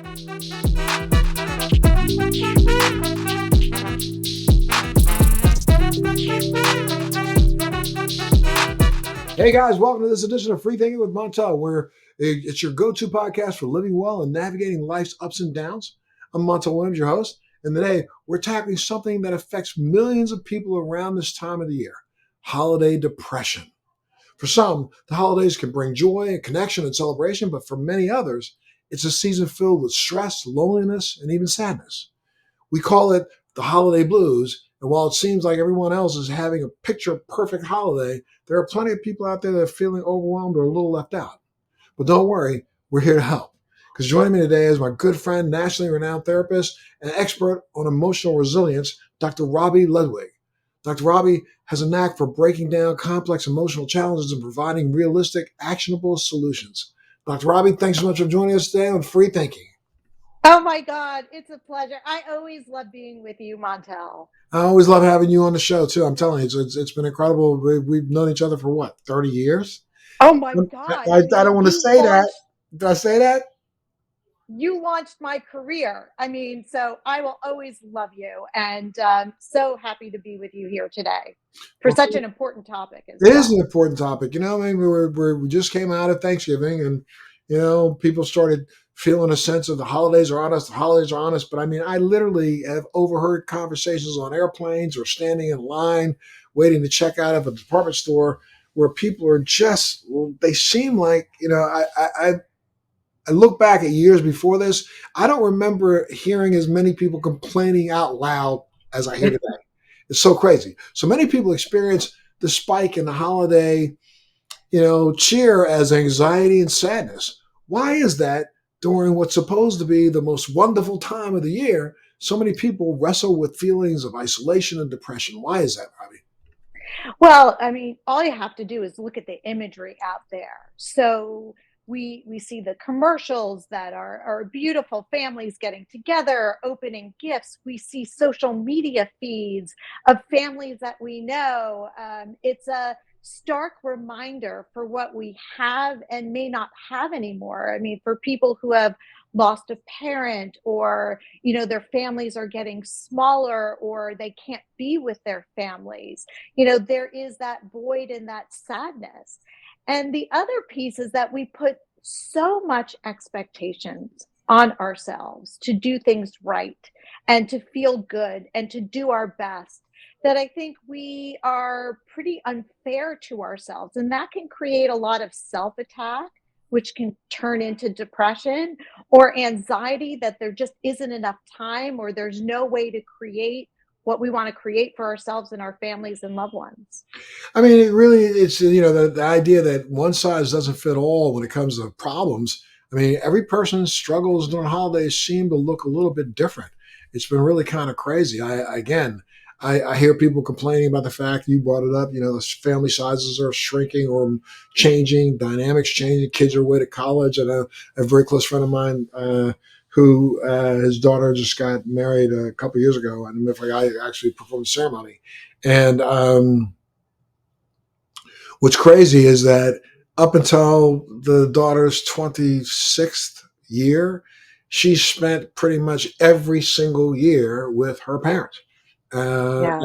Hey guys, welcome to this edition of Free Thinking with Montel, where it's your go-to podcast for living well and navigating life's ups and downs. I'm Montel Williams, your host, and today we're tackling something that affects millions of people around this time of the year: holiday depression. For some, the holidays can bring joy and connection and celebration, but for many others, it's a season filled with stress, loneliness, and even sadness. We call it the holiday blues. And while it seems like everyone else is having a picture perfect holiday, there are plenty of people out there that are feeling overwhelmed or a little left out. But don't worry, we're here to help. Because joining me today is my good friend, nationally renowned therapist, and expert on emotional resilience, Dr. Robi Ludwig. Dr. Robi has a knack for breaking down complex emotional challenges and providing realistic, actionable solutions. Dr. Robi, thanks so much for joining us today on Free Thinking. Oh my God, it's a pleasure. I always love being with you, Montel. I always love having you on the show too. I'm telling you, it's been incredible. We've known each other for what, 30 years? Oh my God. I don't want to say that. Did I say that? You launched my career. So I will always love you, and so happy to be with you here today for such an important topic as It well. is an important topic. We just came out of Thanksgiving, and people started feeling a sense of the holidays are on us. The holidays are on us. But I literally have overheard conversations on airplanes or standing in line waiting to check out of a department store where people are just, they seem like, I look back at years before this. I don't remember hearing as many people complaining out loud as I hear today. It's so crazy. So many people experience the spike in the holiday, cheer as anxiety and sadness. Why is that during what's supposed to be the most wonderful time of the year? So many people wrestle with feelings of isolation and depression. Why is that, Robbie? Well, all you have to do is look at the imagery out there. So we see the commercials that are beautiful families getting together, opening gifts. We see social media feeds of families that we know. It's a stark reminder for what we have and may not have anymore. For people who have lost a parent, or their families are getting smaller, or they can't be with their families, there is that void and that sadness. And the other piece is that we put so much expectations on ourselves to do things right and to feel good and to do our best, that I think we are pretty unfair to ourselves. And that can create a lot of self-attack, which can turn into depression or anxiety, that there just isn't enough time, or there's no way to create what we want to create for ourselves and our families and loved ones. It's the idea that one size doesn't fit all when it comes to problems. Every person's struggles during holidays seem to look a little bit different. It's been really kind of crazy. I hear people complaining about the fact you brought it up. The family sizes are shrinking or changing, dynamics changing. Kids are away to college. And a very close friend of mine who his daughter just got married a couple of years ago, and in fact, I actually performed the ceremony. And what's crazy is that up until the daughter's 26th year, she spent pretty much every single year with her parents. Yeah.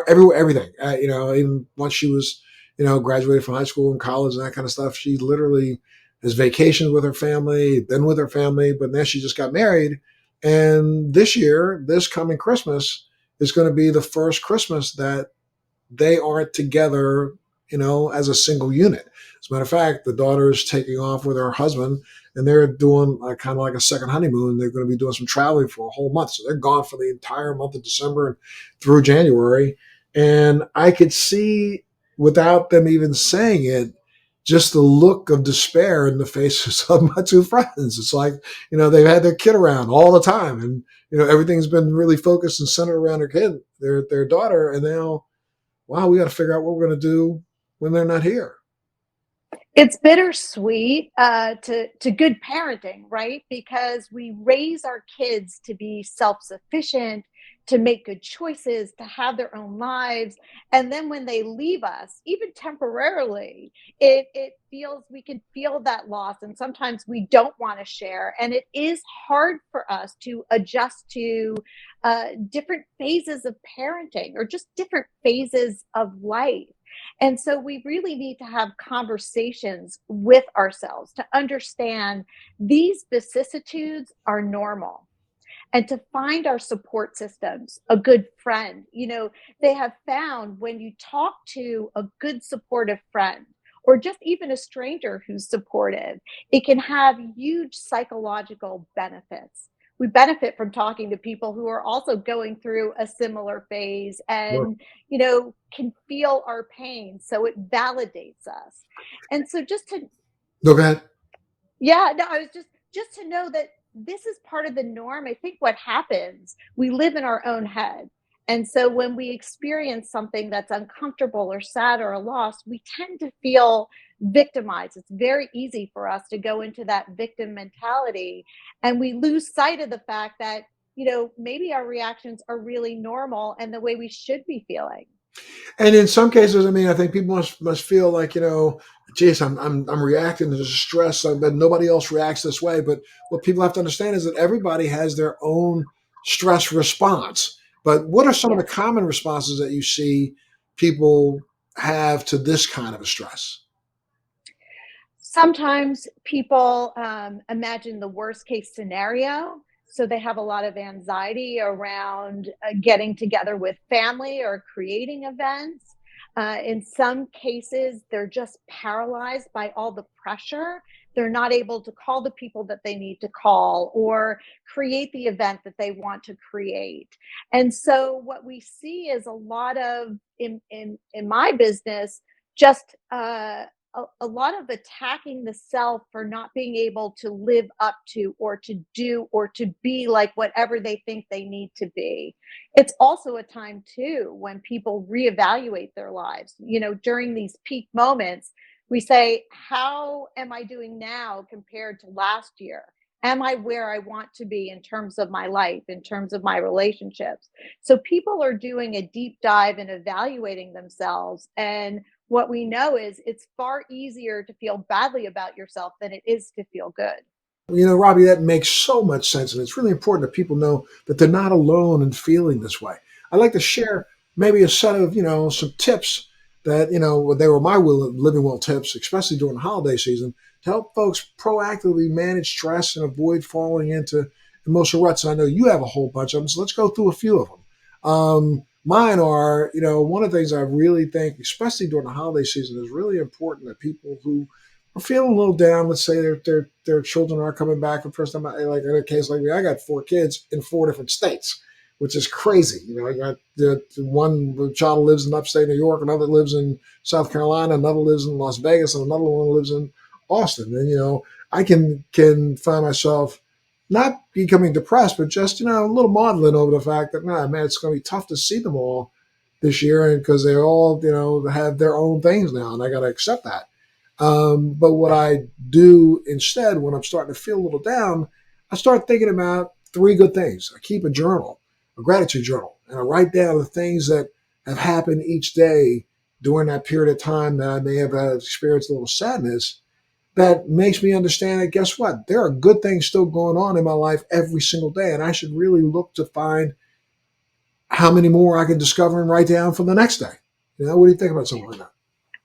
Everything. Even once she was, graduated from high school and college and that kind of stuff, she literally has vacationed with her family, been with her family, but then she just got married. And this year, this coming Christmas, is going to be the first Christmas that they aren't together, as a single unit. As a matter of fact, the daughter is taking off with her husband, and they're doing kind of like a second honeymoon. They're going to be doing some traveling for a whole month. So they're gone for the entire month of December and through January. And I could see, without them even saying it, just the look of despair in the faces of my two friends. It's like, they've had their kid around all the time, and, everything's been really focused and centered around their kid, their daughter. And now, wow, we got to figure out what we're going to do when they're not here. It's bittersweet, to good parenting, right? Because we raise our kids to be self-sufficient, to make good choices, to have their own lives, and then when they leave us, even temporarily, it feels we can feel that loss, and sometimes we don't wanna share, and it is hard for us to adjust to, different phases of parenting or just different phases of life. And so we really need to have conversations with ourselves to understand these vicissitudes are normal and to find our support systems, a good friend. They have found when you talk to a good supportive friend or just even a stranger who's supportive, it can have huge psychological benefits. We benefit from talking to people who are also going through a similar phase Sure. and, can feel our pain. So it validates us. And so just to No, go ahead. yeah, no, I was just to know that this is part of the norm. I think what happens, we live in our own head. And so when we experience something that's uncomfortable or sad or a loss, we tend to feel victimized. It's very easy for us to go into that victim mentality and we lose sight of the fact that, maybe our reactions are really normal and the way we should be feeling. And in some cases, I mean, I think people must feel like, geez, I'm reacting to the stress, but nobody else reacts this way. But what people have to understand is that everybody has their own stress response. But what are some of the Yes. common responses that you see people have to this kind of a stress? Sometimes people imagine the worst case scenario. So they have a lot of anxiety around getting together with family or creating events. In some cases, they're just paralyzed by all the pressure. They're not able to call the people that they need to call or create the event that they want to create. And so, what we see is a lot of in my business, just a lot of attacking the self for not being able to live up to or to do or to be like whatever they think they need to be. It's also a time too when people reevaluate their lives. During these peak moments, we say, how am I doing now compared to last year? Am I where I want to be in terms of my life, in terms of my relationships? So people are doing a deep dive and evaluating themselves. And what we know is it's far easier to feel badly about yourself than it is to feel good. Robbie, that makes so much sense. And it's really important that people know that they're not alone in feeling this way. I'd like to share maybe a set of, some tips that, they were my living well tips, especially during the holiday season, to help folks proactively manage stress and avoid falling into emotional ruts. And I know you have a whole bunch of them. So let's go through a few of them. Mine are, one of the things I really think, especially during the holiday season, is really important that people who are feeling a little down. Let's say their children are coming back for the first time. Like in a case like me, I got four kids in four different states, which is crazy. I got the child lives in upstate New York, another lives in South Carolina, another lives in Las Vegas, and another one lives in Austin. And I can find myself not becoming depressed, but just a little maudlin over the fact that man, it's going to be tough to see them all this year, and because they all have their own things now, and I got to accept that. But what I do instead when I'm starting to feel a little down, I start thinking about three good things. I keep a journal, a gratitude journal, and I write down the things that have happened each day during that period of time that I may have experienced a little sadness. That makes me understand that guess what? There are good things still going on in my life every single day, and I should really look to find how many more I can discover and write down for the next day. What do you think about something like that?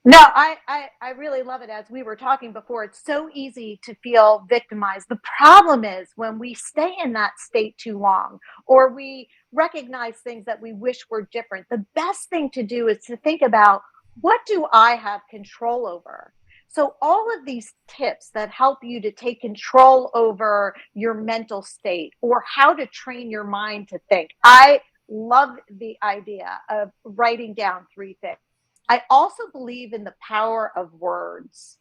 No, I really love it. As we were talking before, it's so easy to feel victimized. The problem is when we stay in that state too long or we recognize things that we wish were different, the best thing to do is to think about, what do I have control over? So, all of these tips that help you to take control over your mental state or how to train your mind to think. I love the idea of writing down three things. I also believe in the power of words.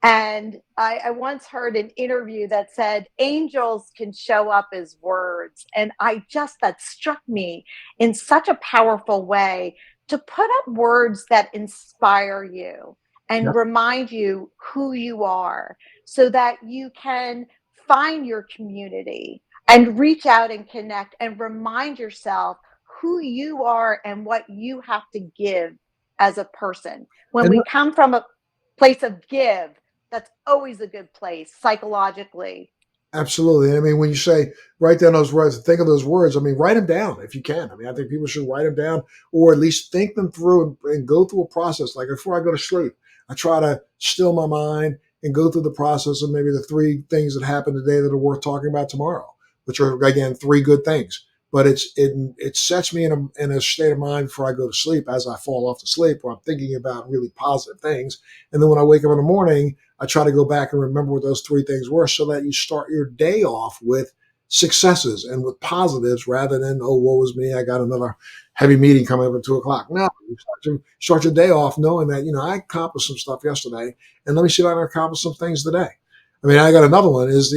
And I once heard an interview that said angels can show up as words. And that struck me in such a powerful way, to put up words that inspire you Yeah. and remind you who you are so that you can find your community and reach out and connect and remind yourself who you are and what you have to give as a person. When And we come from a place of give, that's always a good place psychologically. absolutely. I mean, when you say write down those words, think of those words. I mean, write them down if you can. I mean, I think people should write them down or at least think them through and go through a process. Like before I go to sleep, I try to still my mind and go through the process of maybe the three things that happened today that are worth talking about tomorrow, which are again three good things. But it sets me in a state of mind before I go to sleep as I fall off to sleep, where I'm thinking about really positive things. And then when I wake up in the morning, I try to go back and remember what those three things were so that you start your day off with successes and with positives rather than, oh, woe is me, I got another heavy meeting coming up at 2 o'clock. No, you start your day off knowing that, I accomplished some stuff yesterday and let me see if I can accomplish some things today. I mean, I got another one is,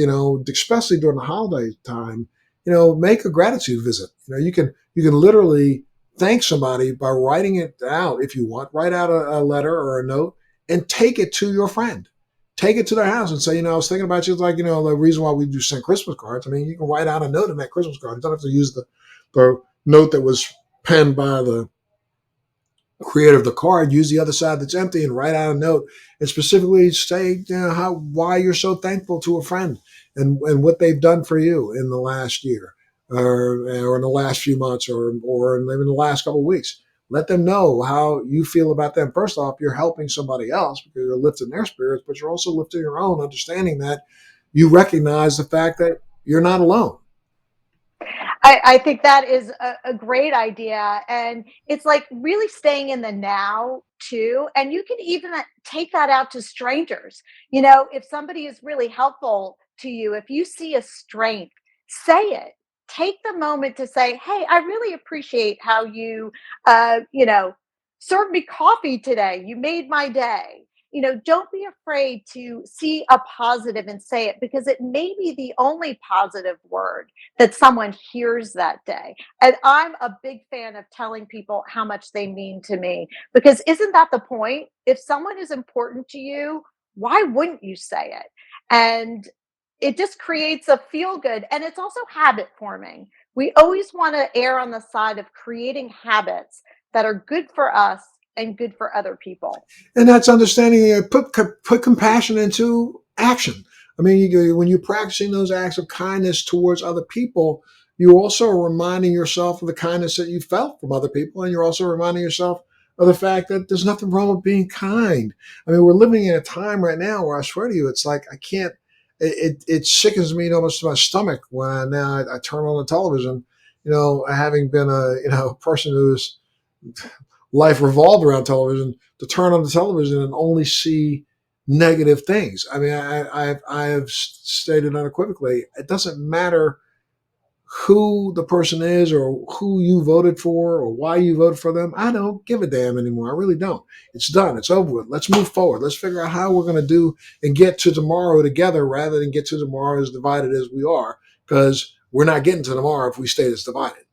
especially during the holiday time, make a gratitude visit. You can literally thank somebody by writing it out if you want, write out a letter or a note and take it to your friend, take it to their house and say, I was thinking about you. It's like, the reason why we do send Christmas cards. I mean, you can write out a note in that Christmas card. You don't have to use the note that was penned by the creator of the card. Use the other side that's empty and write out a note and specifically say, why you're so thankful to a friend and what they've done for you in the last year or in the last few months or in the last couple of weeks. Let them know how you feel about them. First off, you're helping somebody else because you're lifting their spirits, but you're also lifting your own, understanding that you recognize the fact that you're not alone. I think that is a great idea. And it's like really staying in the now too. And you can even take that out to strangers. If somebody is really helpful to you, if you see a strength, say it. Take the moment to say, hey, I really appreciate how you, served me coffee today. You made my day. Don't be afraid to see a positive and say it because it may be the only positive word that someone hears that day. And I'm a big fan of telling people how much they mean to me because isn't that the point? If someone is important to you, why wouldn't you say it? And it just creates a feel good and it's also habit forming. We always want to err on the side of creating habits that are good for us and good for other people. And that's understanding. Put compassion into action. I mean, when you're practicing those acts of kindness towards other people, you also are reminding yourself of the kindness that you felt from other people, and you're also reminding yourself of the fact that there's nothing wrong with being kind. I mean, we're living in a time right now where I swear to you, it's like I can't. It sickens me almost to my stomach when now I turn on the television. Having been a person who's life revolved around television, to turn on the television and only see negative things. I mean, I have stated unequivocally, it doesn't matter who the person is or who you voted for or why you voted for them. I don't give a damn anymore. I really don't. It's done. It's over with. Let's move forward. Let's figure out how we're going to do and get to tomorrow together rather than get to tomorrow as divided as we are, because we're not getting to tomorrow if we stay this divided.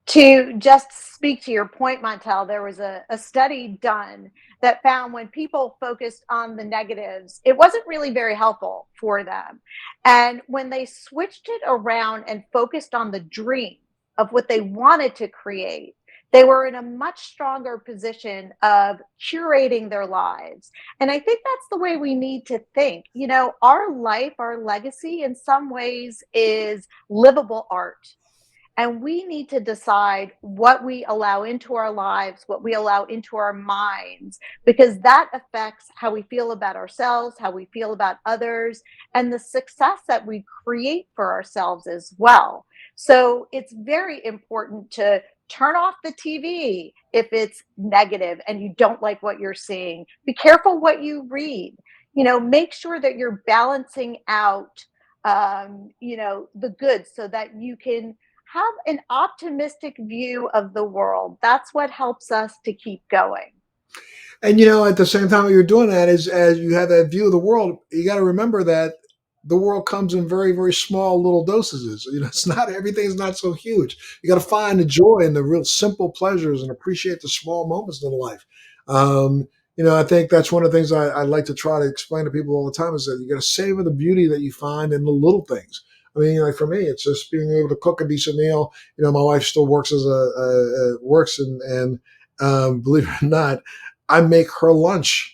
To just speak to your point, Montel, there was a study done that found when people focused on the negatives, it wasn't really very helpful for them. And when they switched it around and focused on the dream of what they wanted to create, they were in a much stronger position of curating their lives. And I think that's the way we need to think. Our life, our legacy, in some ways, is livable art. And we need to decide what we allow into our lives, what we allow into our minds, because that affects how we feel about ourselves, how we feel about others, and the success that we create for ourselves as well. So it's very important to turn off the TV if it's negative and you don't like what you're seeing. Be careful what you read. Make sure that you're balancing out, the good so that you can have an optimistic view of the world. That's what helps us to keep going. And at the same time, what you're doing that is as you have that view of the world, you got to remember that the world comes in very, very small little dosages. It's not everything's not so huge. You got to find the joy in the real simple pleasures and appreciate the small moments in life. Um, I think that's one of the things I like to try to explain to people all the time is that you got to savor the beauty that you find in the little things. I mean, like for me, it's just being able to cook a decent meal. My wife still works works, and believe it or not, I make her lunch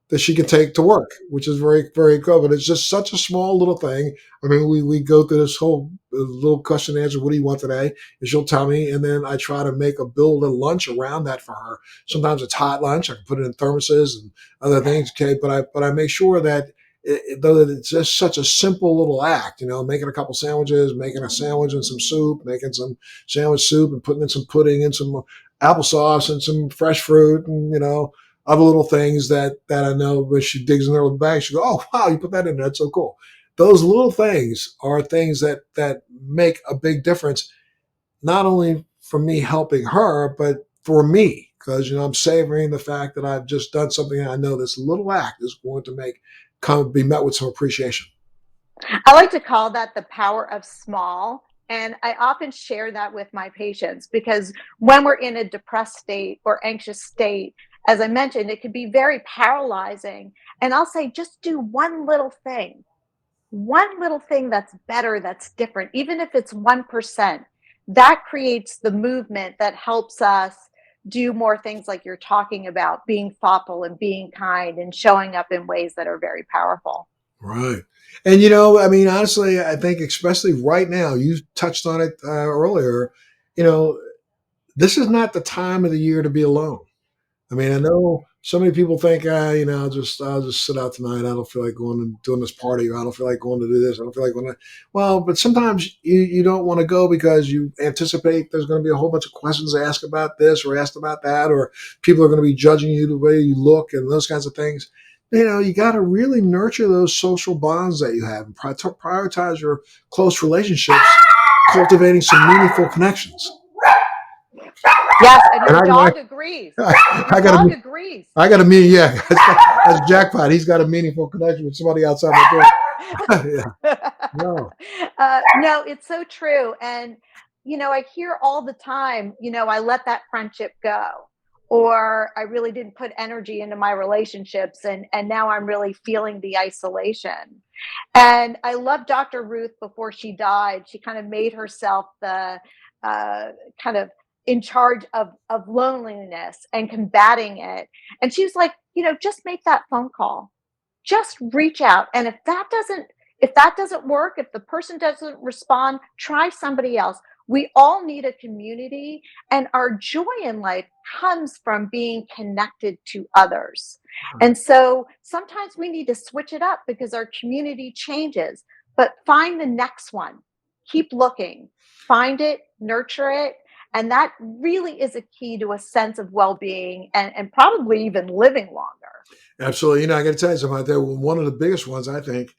that she can take to work, which is very, very cool. But it's just such a small little thing. I mean, we go through this whole little question and answer. What do you want today? And she'll tell me, and then I try to build a lunch around that for her. Sometimes it's hot lunch. I can put it in thermoses and other things. Okay, but I make sure that though it's just such a simple little act, making a couple sandwiches, making a sandwich and some soup, making some sandwich soup and putting in some pudding and some applesauce and some fresh fruit and other little things that I know when she digs in there with the bag, she go, "Oh wow, you put that in there. That's so cool." Those little things are things that make a big difference, not only for me helping her, but for me, because I'm savoring the fact that I've just done something. And I know this little act is going to be met with some appreciation. I like to call that the power of small. And I often share that with my patients because when we're in a depressed state or anxious state, as I mentioned, it can be very paralyzing. And I'll say, just do one little thing that's better, that's different, even if it's 1%. That creates the movement that helps us do more things like you're talking about, being thoughtful and being kind and showing up in ways that are very powerful. Right. And I mean, honestly, I think especially right now, you touched on it earlier. You know, this is not the time of the year to be alone. I mean, I know so many people think, I'll just sit out tonight. I don't feel like going and doing this party, or I don't feel like going to do this. I don't feel like going to. Well, but sometimes you don't want to go because you anticipate there's going to be a whole bunch of questions asked about this or asked about that, or people are going to be judging you the way you look and those kinds of things. You got to really nurture those social bonds that you have and prioritize your close relationships, cultivating some meaningful connections. Yes, and And your dog agrees. Your I got dog to agrees. I got a meaning. Yeah, that's jackpot. He's got a meaningful connection with somebody outside my door. Yeah. No. No, it's so true. And, I hear all the time, I let that friendship go, or I really didn't put energy into my relationships. And now I'm really feeling the isolation. And I love Dr. Ruth before she died. She kind of made herself the kind of in charge of loneliness and combating it. And she was like, just make that phone call, just reach out. And if that doesn't work, if the person doesn't respond, try somebody else. We all need a community, and our joy in life comes from being connected to others. And so sometimes we need to switch it up because our community changes, but find the next one. Keep looking, find it, nurture it. And that really is a key to a sense of well being and probably even living longer. Absolutely. I got to tell you something out there. One of the biggest ones, I think,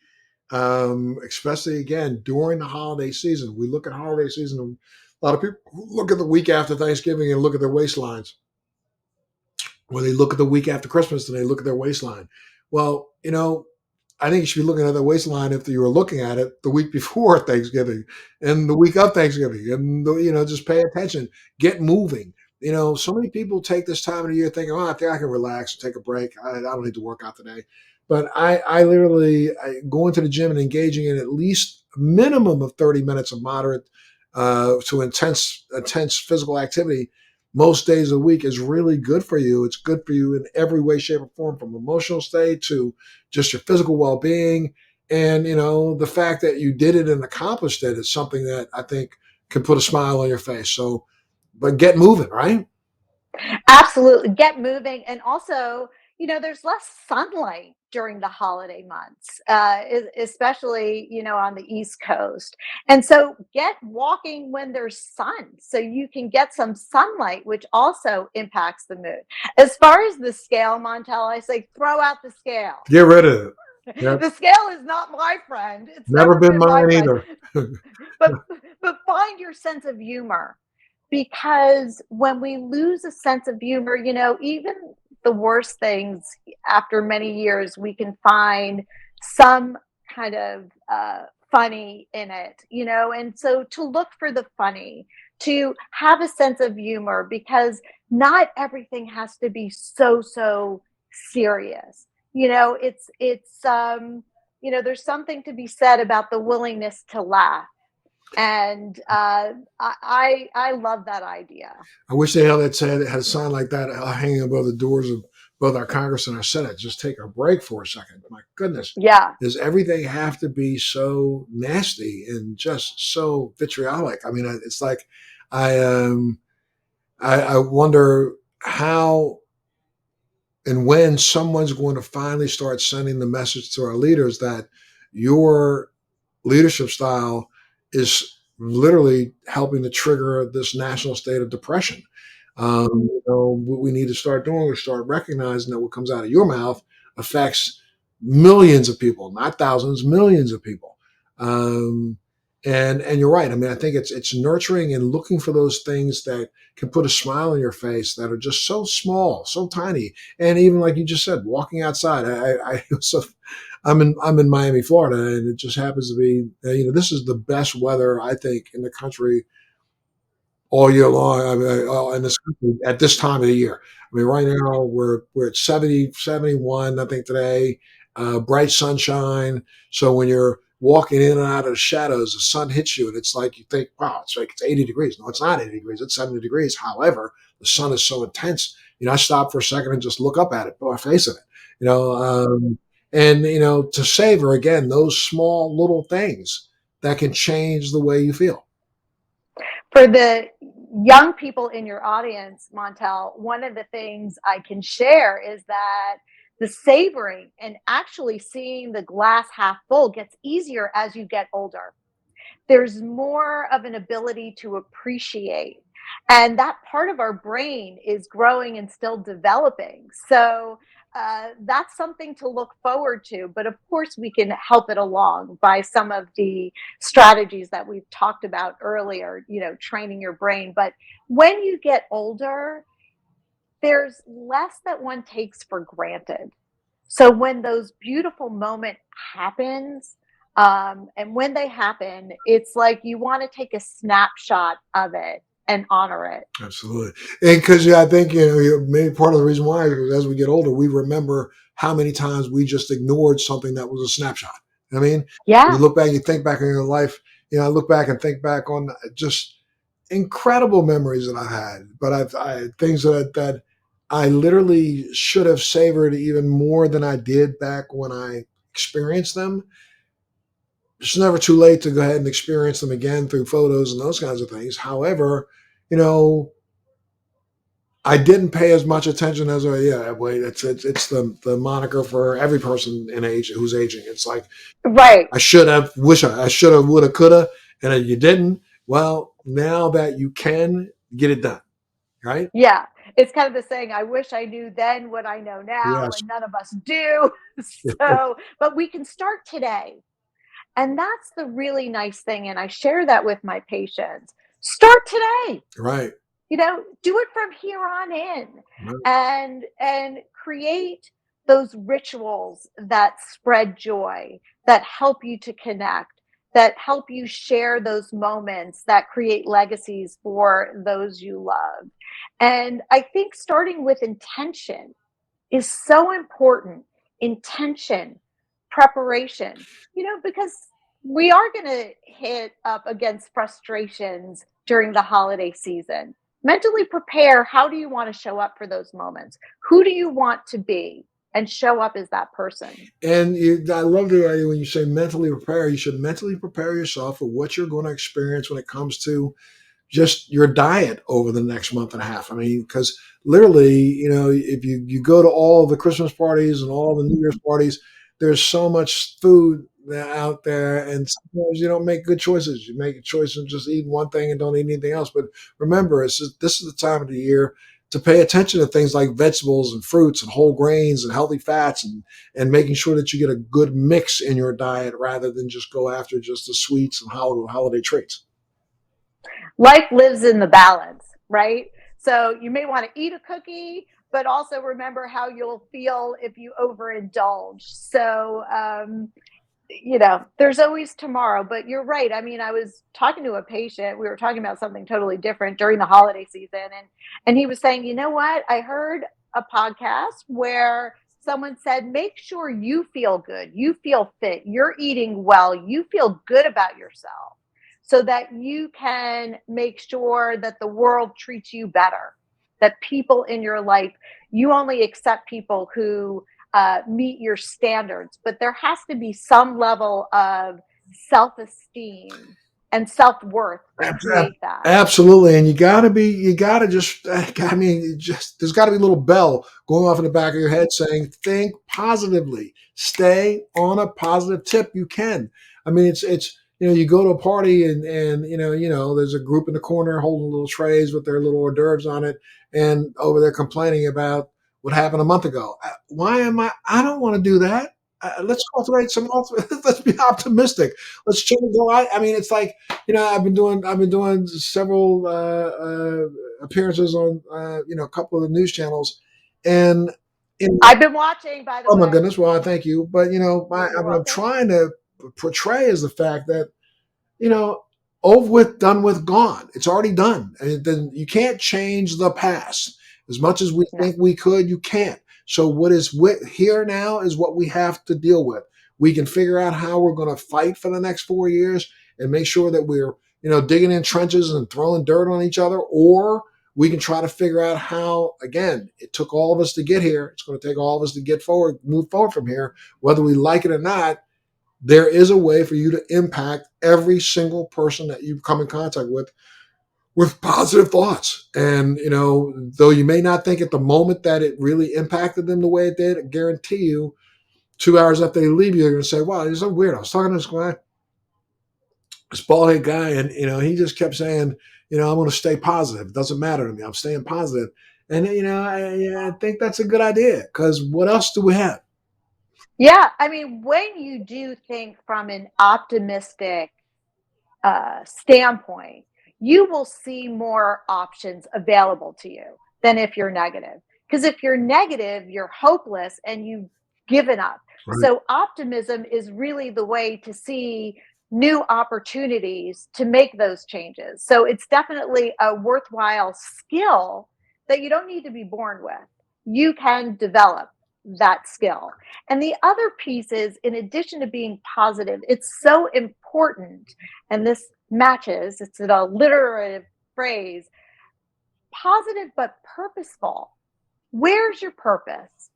especially again during the holiday season. We look at holiday season. And a lot of people look at the week after Thanksgiving and look at their waistlines. Or they look at the week after Christmas and they look at their waistline. Well, I think you should be looking at the waistline if you were looking at it the week before Thanksgiving and the week of Thanksgiving, and just pay attention, get moving. So many people take this time of the year thinking, "Oh, I think I can relax and take a break. I don't need to work out today." But I literally going to the gym and engaging in at least a minimum of 30 minutes of moderate to intense physical activity most days of the week is really good for you. It's good for you in every way, shape, or form, from emotional state to just your physical well-being. And the fact that you did it and accomplished it is something that I think can put a smile on your face. So, but get moving, right? Absolutely. Get moving. And also, there's less sunlight during the holiday months, especially, on the East Coast. And so get walking when there's sun so you can get some sunlight, which also impacts the mood. As far as the scale, Montel, I say throw out the scale. Get rid of it. Yep. The scale is not my friend. It's Never never been been my mine friend. either. but but find your sense of humor, because when we lose a sense of humor, even the worst things, after many years we can find some kind of funny in it, and so to look for the funny, to have a sense of humor, because not everything has to be so serious. It's there's something to be said about the willingness to laugh, and I love that idea. I wish they had a sign like that hanging above the doors of both our Congress and our Senate. Just take a break for a second. My goodness, Yeah. does everything have to be so nasty and just so vitriolic? I mean, it's like I I wonder how and when someone's going to finally start sending the message to our leaders that your leadership style is literally helping to trigger this national state of depression. What we need to start doing is start recognizing that what comes out of your mouth affects millions of people, not thousands, millions of people. Um, and you're right. I mean, I think it's nurturing and looking for those things that can put a smile on your face that are just so small, so tiny, and even like you just said, walking outside. So I'm in Miami, Florida, and it just happens to be this is the best weather I think in the country all year long. I mean, in this country at this time of the year. I mean, right now we're at 70, 71, I think today, bright sunshine. So when you're walking in and out of the shadows, the sun hits you, and it's like you think, wow, it's like it's 80 degrees. No, it's not 80 degrees. It's 70 degrees. However, the sun is so intense. I stop for a second and just look up at it, put my face in it. You know, and to savor again those small little things that can change the way you feel. For the young people in your audience, Montel, one of the things I can share is that the savoring and actually seeing the glass half full gets easier as you get older. There's more of an ability to appreciate. And that part of our brain is growing and still developing. So that's something to look forward to. But of course, we can help it along by some of the strategies that we've talked about earlier, training your brain. But when you get older, there's less that one takes for granted. So when those beautiful moment happens, and when they happen, it's like you want to take a snapshot of it and honor it. Absolutely. And because I think maybe part of the reason why is as we get older, we remember how many times we just ignored something that was a snapshot. I mean, you Yeah, look back, you think back on your life. I look back and think back on just incredible memories that I had, but I things that I literally should have savored even more than I did back when I experienced them. It's never too late to go ahead and experience them again through photos and those kinds of things. However, you know, I didn't pay as much attention as wait, it's the moniker for every person in age who's aging. It's like right. I should have, I should have, woulda, coulda, and then you didn't. Well, now that you can get it done, right? Yeah. It's kind of the saying, I wish I knew then what I know now, Yes. and none of us do. So, but we can start today. And that's the really nice thing. And I share that with my patients. Start today. Right. Do it from here on in, Right. and create those rituals that spread joy, that help you to connect, that help you share those moments, that create legacies for those you love. And I think starting with intention is so important. Intention, preparation, because we are going to hit up against frustrations during the holiday season. Mentally prepare. How do you want to show up for those moments? Who do you want to be and show up as that person? And I love the idea when you say mentally prepare. You should mentally prepare yourself for what you're going to experience when it comes to just your diet over the next month and a half. I mean, because literally, if you go to all the Christmas parties and all the New Year's parties, there's so much food out there, and sometimes you don't make good choices. You make a choice and just eat one thing and don't eat anything else. But remember, this is the time of the year to pay attention to things like vegetables and fruits and whole grains and healthy fats and making sure that you get a good mix in your diet rather than just go after just the sweets and holiday treats. Life lives in the balance, right? So you may want to eat a cookie, but also remember how you'll feel if you overindulge. So, there's always tomorrow, but you're right. I mean, I was talking to a patient. We were talking about something totally different during the holiday season, and he was saying, "You know what? I heard a podcast where someone said, make sure you feel good, you feel fit, you're eating well, you feel good about yourself so that you can make sure that the world treats you better, that people in your life, you only accept people who meet your standards, but there has to be some level of self esteem and self worth to Ab- ab- create that. Absolutely, and you gotta just, I mean, just there's got to be a little bell going off in the back of your head saying, "Think positively, stay on a positive tip." You can. I mean, it's you go to a party and there's a group in the corner holding little trays with their little hors d'oeuvres on it, and over there complaining about what happened a month ago. Why am I? I don't want to do that. Let's cultivate some. Let's be optimistic. Let's change the light. I mean, it's like I've been doing several appearances on a couple of the news channels, and in I've been watching, by the oh my way. goodness, well, I thank you, but You're what I'm welcome. trying to portray is the fact that you know, over with, done with, gone. It's already done. And then you can't change the past. As much as we No. think we could, you can't. So what is here now is what we have to deal with. We can figure out how we're going to fight for the next 4 years and make sure that we're, digging in trenches and throwing dirt on each other, or we can try to figure out how, again, it took all of us to get here. It's going to take all of us to move forward from here, whether we like it or not. There is a way for you to impact every single person that you come in contact with positive thoughts. And, though you may not think at the moment that it really impacted them the way it did, I guarantee you 2 hours after they leave you, they're going to say, wow, he's so weird. I was talking to this guy, this bald head guy, and, he just kept saying, I'm going to stay positive. It doesn't matter to me. I'm staying positive. And, I think that's a good idea because what else do we have? Yeah, I mean, when you do think from an optimistic standpoint, you will see more options available to you than if you're negative. Because if you're negative, you're hopeless and you've given up. Right. So, optimism is really the way to see new opportunities to make those changes. So, it's definitely a worthwhile skill that you don't need to be born with. You can develop that skill. And the other piece is, in addition to being positive, it's so important, and this matches, it's an alliterative phrase, positive but purposeful. Where's your purpose?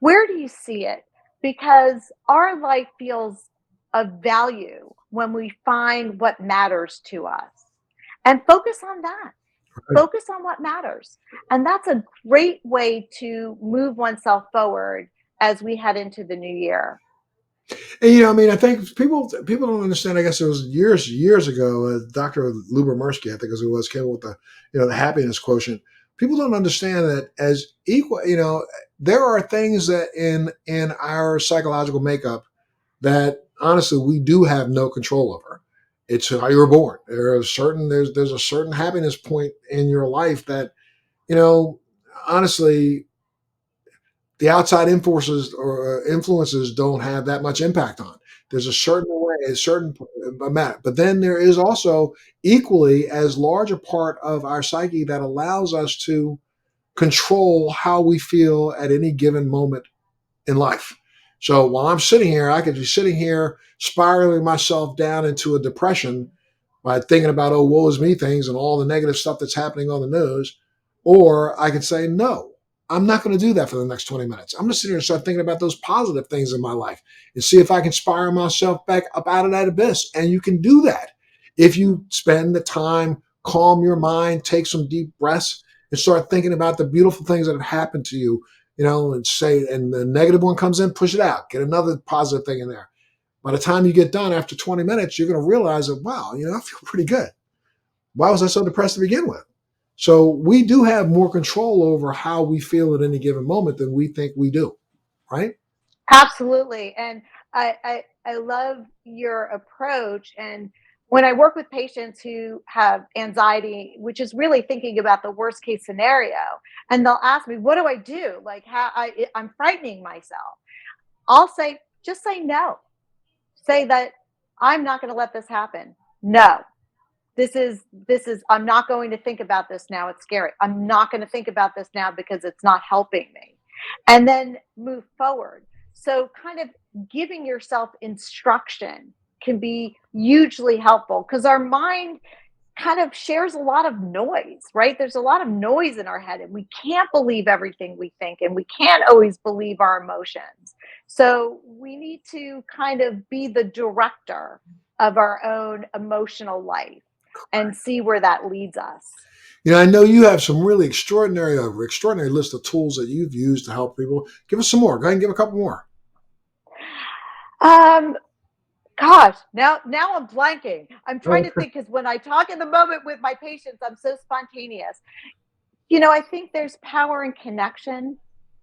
Where do you see it? Because our life feels of value when we find what matters to us and focus on that. Focus on what matters. And that's a great way to move oneself forward as we head into the new year. And I mean, I think people don't understand. I guess it was years ago. Dr. Luber-Mersky, I think is who it was, came up with the happiness quotient. People don't understand that as equal. There are things that in our psychological makeup that honestly we do have no control over. It's how you were born. There's a certain happiness point in your life that you know honestly the outside influences don't have that much impact on. There's a certain way, a certain amount, but then there is also equally as large a part of our psyche that allows us to control how we feel at any given moment in life. So while I'm sitting here, I could be sitting here spiraling myself down into a depression by thinking about, oh, woe is me things and all the negative stuff that's happening on the news. Or I could say, no, I'm not going to do that for the next 20 minutes. I'm going to sit here and start thinking about those positive things in my life and see if I can spiral myself back up out of that abyss. And you can do that if you spend the time, calm your mind, take some deep breaths, and start thinking about the beautiful things that have happened to you, and the negative one comes in, push it out, get another positive thing in there. By the time you get done after 20 minutes, you're going to realize that, wow, I feel pretty good. Why was I so depressed to begin with? So we do have more control over how we feel at any given moment than we think we do, right? Absolutely. And I love your approach. And when I work with patients who have anxiety, which is really thinking about the worst case scenario, and they'll ask me, what do I do? Like I'm frightening myself. I'll say, just say no. Say that I'm not going to let this happen. No. I'm not going to think about this now. It's scary. I'm not going to think about this now because it's not helping me. And then move forward. So kind of giving yourself instruction can be hugely helpful because our mind kind of shares a lot of noise, right? There's a lot of noise in our head, and we can't believe everything we think, and we can't always believe our emotions. So we need to kind of be the director of our own emotional life and see where that leads us. I know you have some really extraordinary list of tools that you've used to help people. Give us some more. Go ahead and give a couple more. Um, Gosh, now I'm blanking. I'm trying to Okay. think because when I talk in the moment with my patients, I'm so spontaneous. I think there's power in connection.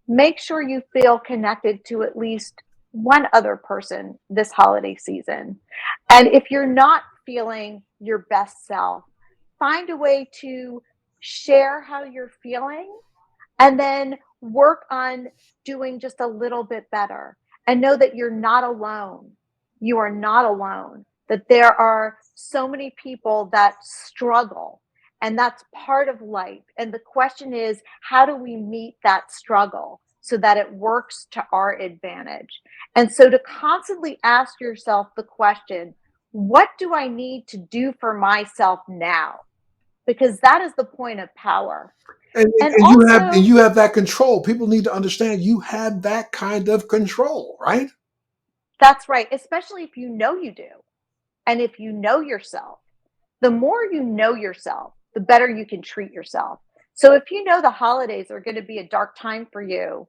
Make sure you feel connected to at least one other person this holiday season. And if you're not feeling your best self, find a way to share how you're feeling and then work on doing just a little bit better and know that you're not alone. You are not alone, that there are so many people that struggle, and that's part of life. And the question is, how do we meet that struggle so that it works to our advantage? And so to constantly ask yourself the question, what do I need to do for myself now? Because that is the point of power. And And also, you have that control. People need to understand you have that kind of control, right? that's right, especially if you know you do. And if you know yourself, the more you know yourself, the better you can treat yourself. So if you know the holidays are going to be a dark time for you,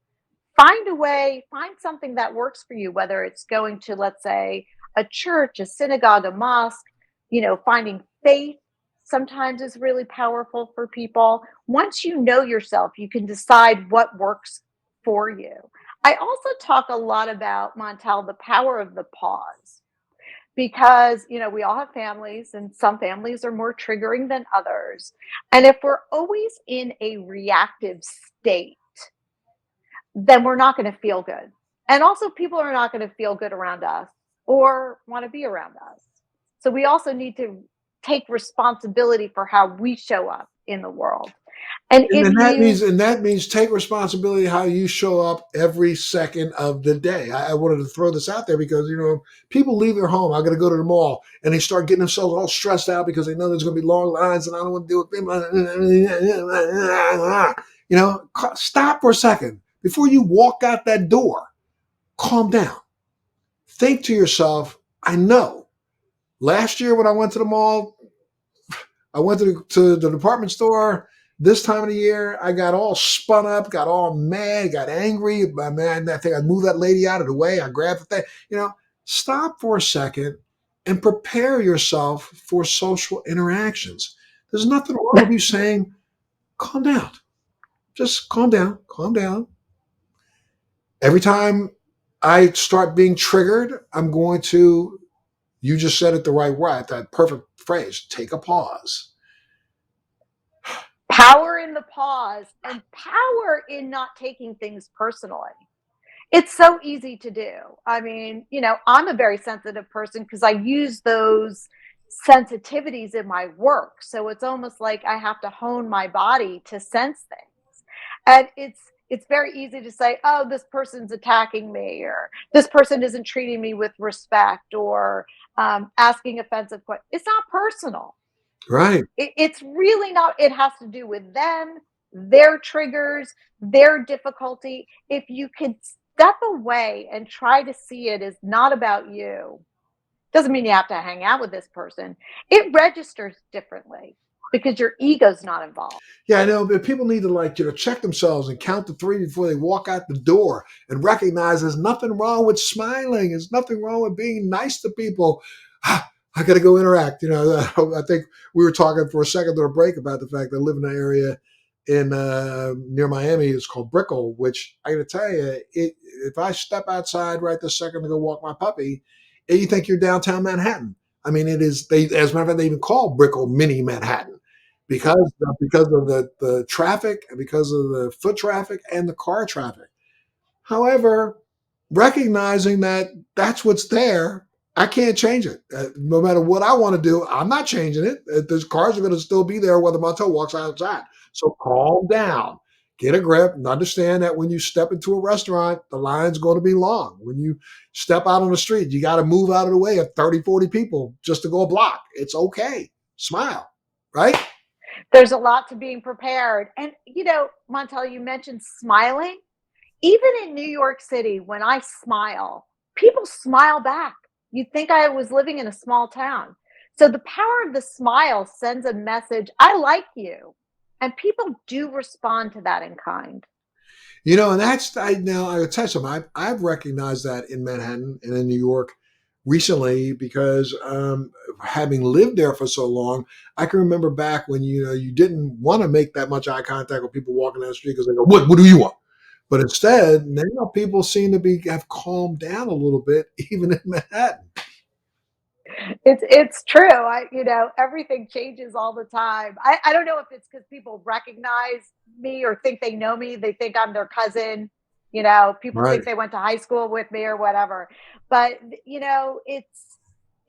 find a way, find something that works for you, whether it's going to, let's say, a church, a synagogue, a mosque, finding faith sometimes is really powerful for people. Once you know yourself, you can decide what works for you. I also talk a lot about, Montel, the power of the pause because we all have families and some families are more triggering than others, and if we're always in a reactive state, then we're not going to feel good, and also people are not going to feel good around us or want to be around us. So we also need to take responsibility for how we show up in the world. And if you And that means take responsibility how you show up every second of the day. I wanted to throw this out there because people leave their home. I got to go to the mall, and they start getting themselves all stressed out because they know there's going to be long lines, and I don't want to deal with them. Stop for a second before you walk out that door. Calm down. Think to yourself. I know. Last year when I went to the mall, I went to the department store this time of the year. I got all spun up, got all mad, got angry. Man, I think I moved that lady out of the way. I grabbed the thing. Stop for a second and prepare yourself for social interactions. There's nothing wrong with you saying, calm down. Just calm down, calm down. Every time I start being triggered, I'm going to, you just said it the right way, that perfect phrase, take a pause. power in the pause and power in not taking things personally. It's so easy to do. I mean, I'm a very sensitive person because I use those sensitivities in my work. So it's almost like I have to hone my body to sense things. And it's very easy to say, "Oh, this person's attacking me," or "This person isn't treating me with respect," or asking offensive questions. It's not personal. Right. It's really not. It has to do with them, their triggers, their difficulty. If you could step away and try to see it as not about you, doesn't mean you have to hang out with this person. It registers differently because your ego's not involved. Yeah, I know, but people need to check themselves and count to three before they walk out the door and recognize there's nothing wrong with smiling. There's nothing wrong with being nice to people. I got to go interact. I think we were talking for a second or a break about the fact that I live in an area in near Miami. It's called Brickell, which I got to tell you, if I step outside right this second to go walk my puppy, you think you're downtown Manhattan. I mean, it is. They, as a matter of fact, they even call Brickell mini Manhattan because of the traffic and because of the foot traffic and the car traffic. However, recognizing that that's what's there, I can't change it. No matter what I want to do, I'm not changing it. Those cars are going to still be there whether Montel walks outside. So calm down, get a grip, and understand that when you step into a restaurant, the line's going to be long. When you step out on the street, you got to move out of the way of 30, 40 people just to go a block. It's okay. Smile, right? There's a lot to being prepared. And, Montel, you mentioned smiling. Even in New York City, when I smile, people smile back. You'd think I was living in a small town. So the power of the smile sends a message, I like you. And people do respond to that in kind. And that's I would tell you, I've recognized that in Manhattan and in New York recently because having lived there for so long, I can remember back when you didn't want to make that much eye contact with people walking down the street because they go, "What do you want?" But instead, now people seem to be have calmed down a little bit, even in Manhattan. It's true. Everything changes all the time. I don't know if it's because people recognize me or think they know me. They think I'm their cousin. People Right. think they went to high school with me or whatever. But it's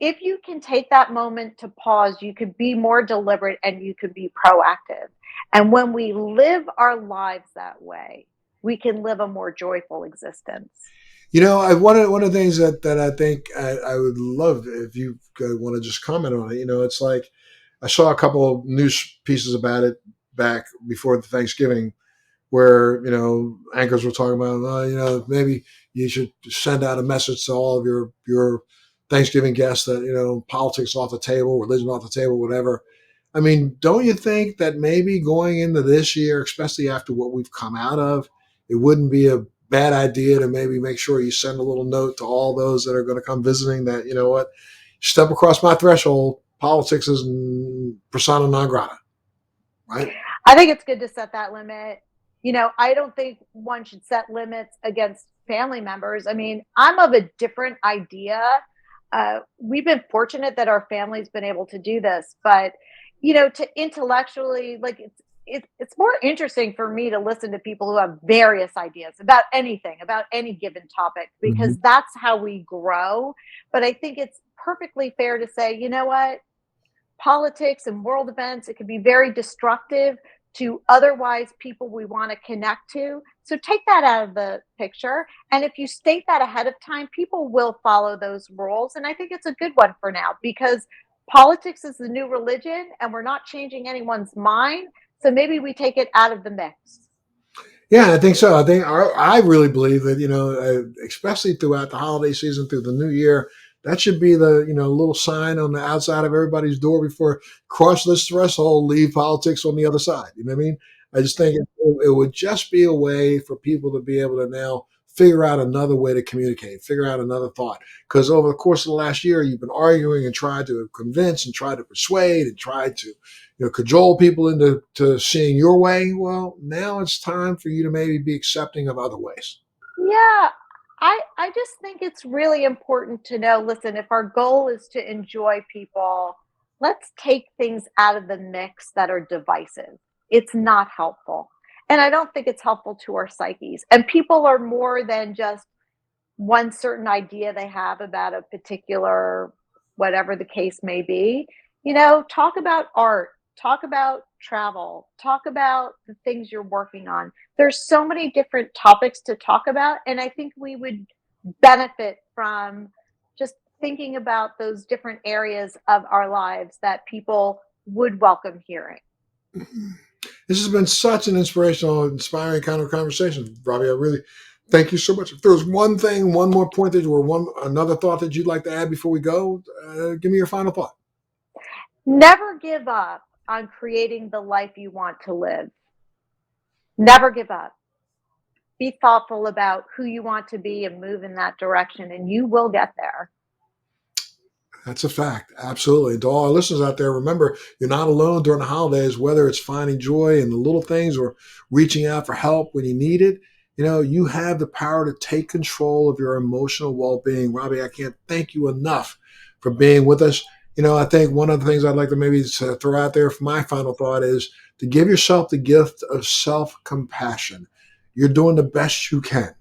if you can take that moment to pause, you could be more deliberate and you could be proactive. And when we live our lives that way, we can live a more joyful existence. One of the things that I think I would love if you want to just comment on it. It's like I saw a couple of news pieces about it back before the Thanksgiving, where anchors were talking about, maybe you should send out a message to all of your Thanksgiving guests that politics off the table, religion off the table, whatever. I mean, don't you think that maybe going into this year, especially after what we've come out of, it wouldn't be a bad idea to maybe make sure you send a little note to all those that are going to come visiting that, what, step across my threshold, politics is persona non grata, right? I think it's good to set that limit. I don't think one should set limits against family members. I mean, I'm of a different idea. We've been fortunate that our family's been able to do this, but to intellectually, like it's more interesting for me to listen to people who have various ideas about anything, about any given topic, Mm-hmm. because that's how we grow. But I think it's perfectly fair to say, you know what? Politics and world events, it can be very destructive to otherwise people we want to connect to. So take that out of the picture. And if you state that ahead of time, people will follow those rules. And I think it's a good one for now because politics is the new religion and we're not changing anyone's mind. So maybe we take it out of the mix. Yeah, I think so. I really believe that especially throughout the holiday season, through the new year, that should be the little sign on the outside of everybody's door before cross this threshold, leave politics on the other side. You know what I mean? I just think it would just be a way for people to be able to now figure out another way to communicate, figure out another thought. Because over the course of the last year, you've been arguing and tried to convince and tried to persuade and tried to cajole people into seeing your way. Well, now it's time for you to maybe be accepting of other ways. Yeah, I just think it's really important to know, listen, if our goal is to enjoy people, let's take things out of the mix that are divisive. It's not helpful. And I don't think it's helpful to our psyches. And people are more than just one certain idea they have about a particular whatever the case may be. Talk about art, talk about travel, talk about the things you're working on. There's so many different topics to talk about, and I think we would benefit from just thinking about those different areas of our lives that people would welcome hearing. This has been such an inspirational, inspiring kind of conversation, Robbie. I really thank you so much. If there's one thing, one more point that or one another thought that you'd like to add before we go, give me your final thought. Never give up on creating the life you want to live. Never give up. Be thoughtful about who you want to be and move in that direction, and you will get there. That's a fact. Absolutely. And to all our listeners out there, remember, you're not alone during the holidays, whether it's finding joy in the little things or reaching out for help when you need it. You have the power to take control of your emotional well being. Robbie, I can't thank you enough for being with us. I think one of the things I'd like to maybe throw out there for my final thought is to give yourself the gift of self compassion. You're doing the best you can.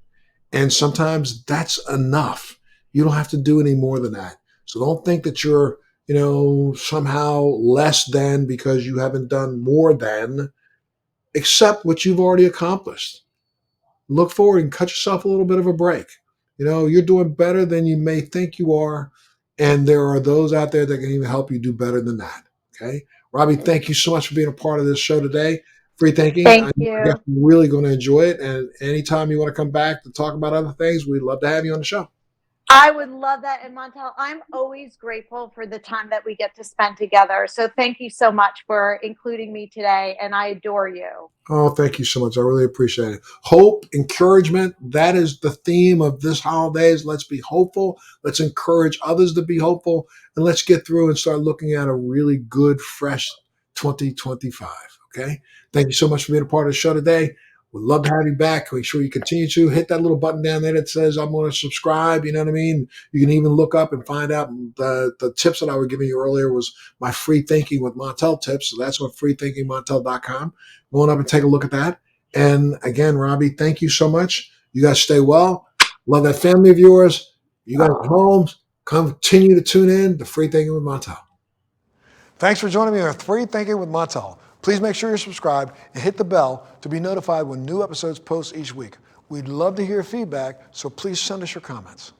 And sometimes that's enough. You don't have to do any more than that. So don't think that you're, somehow less than because you haven't done more than. Accept what you've already accomplished. Look forward and cut yourself a little bit of a break. You're doing better than you may think you are. And there are those out there that can even help you do better than that. Okay. Robbie, thank you so much for being a part of this show today. Free thinking. Thank I'm you. definitely really going to enjoy it. And anytime you want to come back to talk about other things, we'd love to have you on the show. I would love that. And Montel, I'm always grateful for the time that we get to spend together. So thank you so much for including me today. And I adore you. Oh, thank you so much. I really appreciate it. Hope, encouragement, that is the theme of this holidays. Let's be hopeful. Let's encourage others to be hopeful. And let's get through and start looking at a really good, fresh 2025. Okay. Thank you so much for being a part of the show today. We'd love to have you back. Make sure you continue to hit that little button down there that says, I'm going to subscribe. You know what I mean? You can even look up and find out the tips that I was giving you earlier was my free thinking with Montel tips. So that's on freethinkingmontel.com. Go on up and take a look at that. And again, Robbie, thank you so much. You guys stay well. Love that family of yours. You guys at home, continue to tune in to Free Thinking with Montel. Thanks for joining me on Free Thinking with Montel. Please make sure you're subscribed and hit the bell to be notified when new episodes post each week. We'd love to hear feedback, so please send us your comments.